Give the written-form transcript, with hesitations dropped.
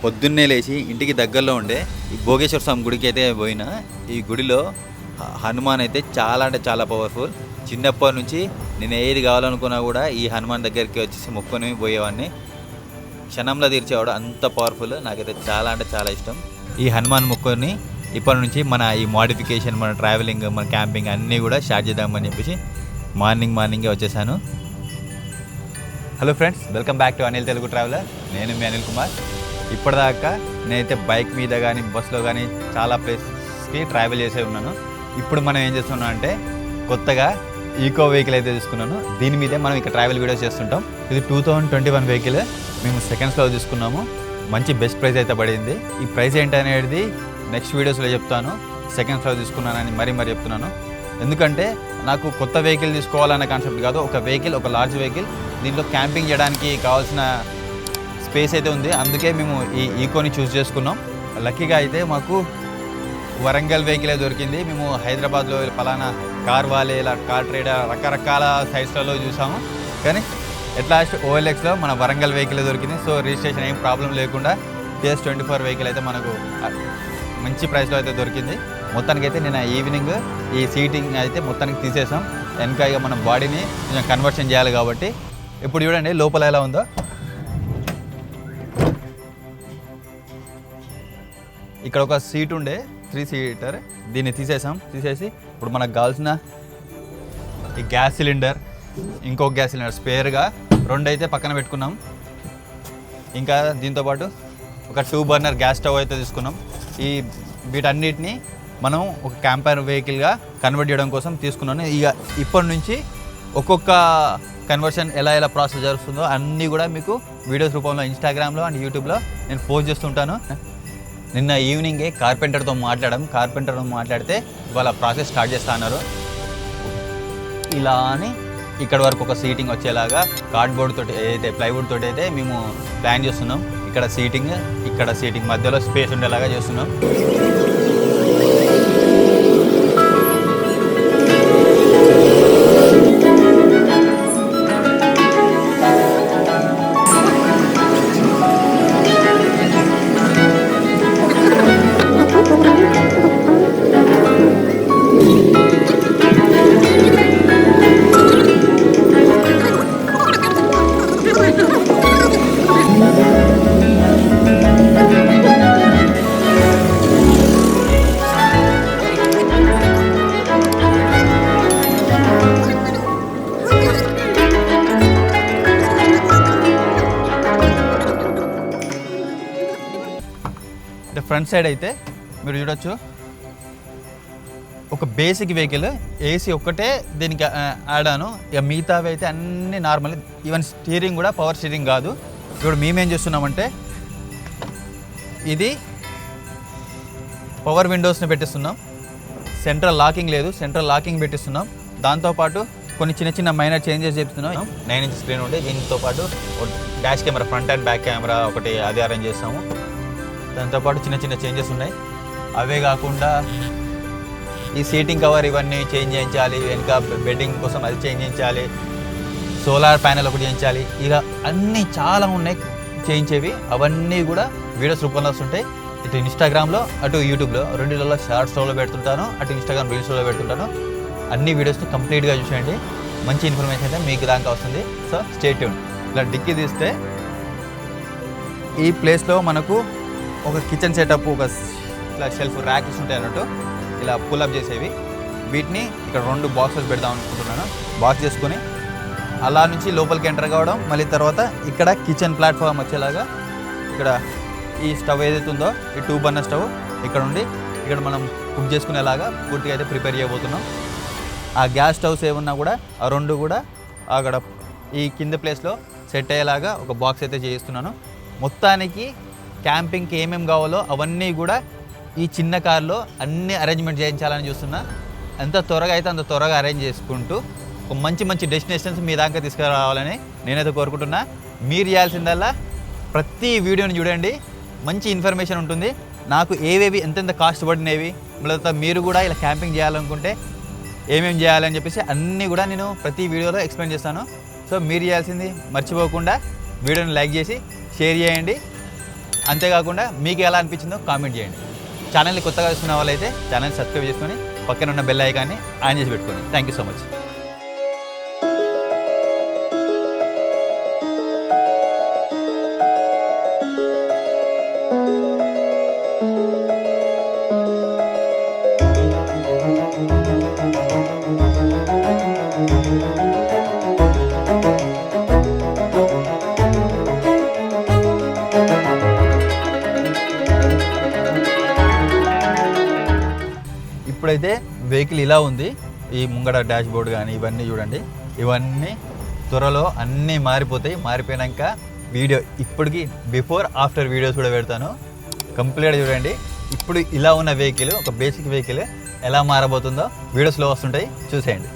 పొద్దున్నే లేచి ఇంటికి దగ్గరలో ఉండే ఈ భోగేశ్వర స్వామి గుడికి అయితే పోయినా. ఈ గుడిలో హనుమాన్ అయితే చాలా అంటే చాలా పవర్ఫుల్. చిన్నప్పటి నుంచి నేను ఏది కావాలనుకున్నా కూడా ఈ హనుమాన్ దగ్గరికి వచ్చేసి మొక్కుని పోయేవాడిని. క్షణంలో తీర్చేవాడు, అంత పవర్ఫుల్. నాకైతే చాలా అంటే చాలా ఇష్టం ఈ హనుమాన్ మొక్కుని. ఇప్పటి నుంచి మన ఈ మోడిఫికేషన్, మన ట్రావెలింగ్, మన క్యాంపింగ్ అన్నీ కూడా స్టార్ట్ చేద్దామని చెప్పేసి మార్నింగే వచ్చేసాను. Hello friends, welcome back to Anil Telugu traveller. నేను మీ అనిల్ కుమార్. ఇప్పటిదాకా నేనైతే బైక్ మీద కానీ బస్సులో కానీ చాలా ప్లేసెస్కి ట్రావెల్ చేసే ఉన్నాను. ఇప్పుడు మనం ఏం చేస్తున్నాం అంటే కొత్తగా ఈకో వెహికల్ అయితే తీసుకున్నాను. దీని మీదే మనం ఇక్కడ ట్రావెల్ వీడియోస్ చేస్తుంటాం. ఇది 2021 వెహికల్. మేము సెకండ్స్లో తీసుకున్నాము. మంచి బెస్ట్ ప్రైస్ అయితే పడింది. ఈ ప్రైస్ ఏంటనేది నెక్స్ట్ వీడియోస్లో చెప్తాను. సెకండ్స్లో తీసుకున్నానని మరీ చెప్తున్నాను. ఎందుకంటే నాకు కొత్త వెహికల్ తీసుకోవాలన్న కాన్సెప్ట్ కాదు. ఒక వెహికల్, ఒక లార్జ్ వెహికల్, దీంట్లో క్యాంపింగ్ చేయడానికి కావాల్సిన స్పేస్ అయితే ఉంది. అందుకే మేము ఈ ఈకోని చూస్ చేసుకున్నాం. లక్కీగా అయితే మాకు వరంగల్ వెహికలే దొరికింది. మేము హైదరాబాద్లో పలానా కార్ వాలే, ఇలా కార్ ట్రేడర్, రకరకాల సైట్స్లలో చూసాము. కానీ ఎట్ లాస్ట్ OLXలో మన వరంగల్ వెహికలే దొరికింది. సో రిజిస్ట్రేషన్ ఏం ప్రాబ్లం లేకుండా PS24 వెహికల్ అయితే మనకు మంచి ప్రైస్లో అయితే దొరికింది. మొత్తానికైతే నేను ఈవినింగ్ ఈ సీటింగ్ అయితే మొత్తానికి తీసేసాం. వెనక ఇక మనం బాడీని కొంచెం కన్వర్షన్ చేయాలి కాబట్టి. ఇప్పుడు చూడండి లోపల ఎలా ఉందో. ఇక్కడ ఒక సీట్ ఉండే 3 సీటర్, దీన్ని తీసేసి ఇప్పుడు మనకు కావాల్సిన ఈ గ్యాస్ సిలిండర్, ఇంకొక గ్యాస్ సిలిండర్ స్పేర్గా 2 అయితే పక్కన పెట్టుకున్నాం. ఇంకా దీంతోపాటు ఒక 2 బర్నర్ గ్యాస్ స్టవ్ అయితే తీసుకున్నాం. వీటన్నిటిని మనం ఒక క్యాంపర్ వెహికల్గా కన్వర్ట్ చేయడం కోసం తీసుకున్నాను. ఇక ఇప్పటి నుంచి ఒక్కొక్క కన్వర్షన్ ఎలా ప్రాసెస్ జరుగుతుందో అన్నీ కూడా మీకు వీడియోస్ రూపంలో ఇన్స్టాగ్రామ్లో అండ్ యూట్యూబ్లో నేను పోస్ట్ చేస్తుంటాను. నిన్న ఈవినింగే కార్పెంటర్తో మాట్లాడితే ఇవాళ ప్రాసెస్ స్టార్ట్ చేస్తా అన్నారు. ఇలా అని ఇక్కడ వరకు ఒక సీటింగ్ వచ్చేలాగా కార్డ్బోర్డ్ తోటి, ఏదైతే ప్లైవుడ్ తోటి అయితే మేము ప్లాన్ చేస్తున్నాం. ఇక్కడ సీటింగ్ మధ్యలో స్పేస్ ఉండేలాగా చేస్తున్నాం. ఫ్రంట్ సైడ్ అయితే మీరు చూడొచ్చు, ఒక బేసిక్ వెహికల్, ఏసీ ఒక్కటే దీనికి యాడ్ ఆను. ఇక మిగతావి అయితే అన్నీ నార్మల్. ఈవెన్ స్టీరింగ్ కూడా పవర్ స్టీరింగ్ కాదు. ఇప్పుడు మేమేం చేస్తున్నామంటే ఇది పవర్ విండోస్ని పెట్టిస్తున్నాం. సెంట్రల్ లాకింగ్ లేదు, సెంట్రల్ లాకింగ్ పెట్టిస్తున్నాం. దాంతోపాటు కొన్ని చిన్న మైనర్ చేంజెస్ చేస్తున్నాం. 9 ఇంచ్ స్క్రీన్ ఉండే, దీంతోపాటు dash camera, front and back camera ఒకటి అది అరేంజ్ చేస్తాము. దాంతోపాటు చిన్న చేంజెస్ ఉన్నాయి. అవే కాకుండా ఈ సీటింగ్ కవర్ ఇవన్నీ చేంజ్ చేయించాలి, వెనుక బెడ్డింగ్ కోసం అది చేంజ్ చేయించాలి, సోలార్ ప్యానెల్ ఒకటి చేయించాలి. ఇలా అన్నీ చాలా ఉన్నాయి చేయించేవి. అవన్నీ కూడా వీడియోస్ రూపంలో వస్తుంటాయి. ఇటు ఇన్స్టాగ్రామ్లో అటు యూట్యూబ్లో రెండిలలో షార్ట్స్లో పెడుతుంటాను, అటు ఇన్స్టాగ్రామ్ రీల్స్లో పెడుతుంటాను. అన్ని వీడియోస్ని కంప్లీట్గా చూసేయండి. మంచి ఇన్ఫర్మేషన్ అయితే మీకు దాకా వస్తుంది. So stay tune. ఇలా డిక్కీ తీస్తే ఈ ప్లేస్లో మనకు ఒక కిచెన్ సెటప్, ఒక ఇట్లా షెల్ఫ్ ర్యాక్స్ ఉంటాయి అన్నట్టు, ఇలా పుల్అప్ చేసేవి. వీటిని ఇక్కడ 2 బాక్సెస్ పెడదాం అనుకుంటున్నాను. బాక్స్ చేసుకొని అలా నుంచి లోపలికి ఎంటర్ కావడం, మళ్ళీ తర్వాత ఇక్కడ కిచెన్ ప్లాట్ఫామ్ వచ్చేలాగా ఇక్కడ ఈ స్టవ్ ఏదైతే ఉందో ఈ 2 బర్నర్ స్టవ్ ఇక్కడ ఉండి ఇక్కడ మనం కుక్ చేసుకునేలాగా పూర్తిగా అయితే ప్రిపేర్ చేయబోతున్నాం. ఆ గ్యాస్ స్టవ్స్ ఏమన్నా కూడా ఆ 2 కూడా అక్కడ ఈ కింద ప్లేస్లో సెట్ అయ్యేలాగా ఒక బాక్స్ అయితే చేయిస్తున్నాను. మొత్తానికి క్యాంపింగ్కి ఏమేమి కావాలో అవన్నీ కూడా ఈ చిన్న కార్లో అన్ని అరేంజ్మెంట్ చేయించాలని చూస్తున్నా. ఎంత త్వరగా అయితే అంత త్వరగా అరేంజ్ చేసుకుంటూ ఒక మంచి డెస్టినేషన్స్ మీ దాకా తీసుకురావాలని నేనైతే కోరుకుంటున్నా. మీరు చేయాల్సిందల్లా ప్రతి వీడియోని చూడండి, మంచి ఇన్ఫర్మేషన్ ఉంటుంది. నాకు ఏవేవి ఎంతెంత కాస్ట్ పడినవి, మళ్ళీ మీరు కూడా ఇలా క్యాంపింగ్ చేయాలనుకుంటే ఏమేమి చేయాలని చెప్పేసి అన్నీ కూడా నేను ప్రతి వీడియోలో ఎక్స్ప్లెయిన్ చేస్తాను. సో మీరు చేయాల్సింది మర్చిపోకుండా వీడియోని లైక్ చేసి షేర్ చేయండి. అంతేకాకుండా మీకు ఎలా అనిపించిందో కామెంట్ చేయండి. ఛానల్ని కొత్తగా చూస్తున్న వాళ్ళైతే ఛానల్ని సబ్స్క్రైబ్ చేసుకొని పక్కన ఉన్న బెల్ ఐకాన్ని ఆన్ చేసి పెట్టుకోండి. Thank you so much. ఇప్పుడైతే వెహికల్ ఇలా ఉంది. ఈ ముంగడ డాష్ బోర్డ్ కానీ ఇవన్నీ చూడండి, ఇవన్నీ త్వరలో అన్నీ మారిపోతాయి. మారిపోయాక వీడియో ఇప్పటికి బిఫోర్ ఆఫ్టర్ వీడియోస్ కూడా పెడతాను. కంప్లీట్గా చూడండి. ఇప్పుడు ఇలా ఉన్న వెహికల్, ఒక బేసిక్ వెహికల్ ఎలా మారబోతుందో వీడియోస్లో వస్తుంటాయి, చూసేయండి.